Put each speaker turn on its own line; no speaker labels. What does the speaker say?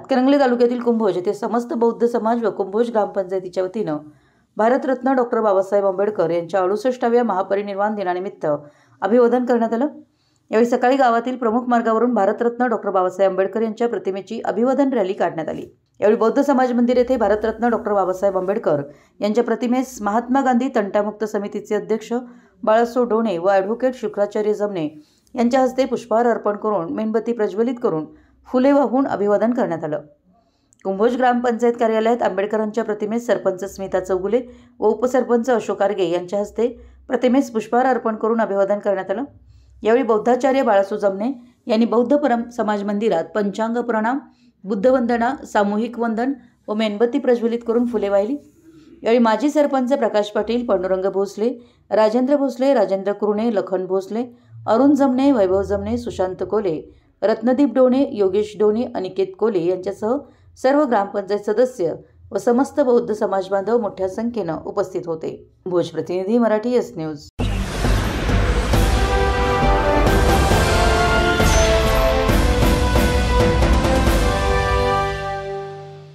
हातकणंगले तालुक्यातील कुंभोज येथे समस्त बौद्ध समाज व कुंभोज ग्रामपंचायतीच्या वतीनं भारतरत्न डॉक्टर बाबासाहेब आंबेडकर यांच्या 68व्या महापरिनिर्वाण दिनानिमित्त अभिवादन करण्यात आलं। यावेळी सकाळी गावातील प्रमुख मार्गावरून भारतरत्न डॉक्टर बाबासाहेब आंबेडकर यांच्या प्रतिमेची अभिवादन रॅली काढण्यात आली। यावेळी बौद्ध समाज मंदिर येथे भारतरत्न डॉक्टर बाबासाहेब आंबेडकर यांच्या प्रतिमेस महात्मा गांधी तंटामुक्त समितीचे अध्यक्ष बाळासो डोणे व ॲडव्होकेट शुक्राचार्य जमणे यांच्या हस्ते पुष्पहार अर्पण करून मेणबत्ती प्रज्वलित करून फुले वाहून अभिवादन करण्यात आलं। कुंभोज ग्रामपंचायत कार्यालयात आंबेडकरांच्या प्रतिमेस सरपंच स्मिता चौगुले व उपसरपंच अशोक आर्गे यांच्या हस्ते प्रतिमेस पुष्पहार अर्पण करून अभिवादन करण्यात आलं। यावेळी बौद्धाचार्य बाळासो जमणे यांनी बौद्ध परम समाज मंदिरात पंचांग प्रणाम, बुद्धवंदना, सामूहिक वंदन व मेणबत्ती प्रज्वलित करून फुले वाहिली। यावेळी माजी सरपंच प्रकाश पाटील, पांडुरंग भोसले, राजेंद्र भोसले, राजेंद्र कुरणे, लखन भोसले, अरुण जमणे, वैभव जमणे, सुशांत कोले, रत्नदीप डोणे, योगेश डोणे, अनिकेत कोले यांच्यासह सर्व ग्रामपंचायत सदस्य व समस्त बौद्ध समाज बांधव मोठ्या संख्येनं उपस्थित होते। भोज प्रतिनिधी मराठी एस न्यूज।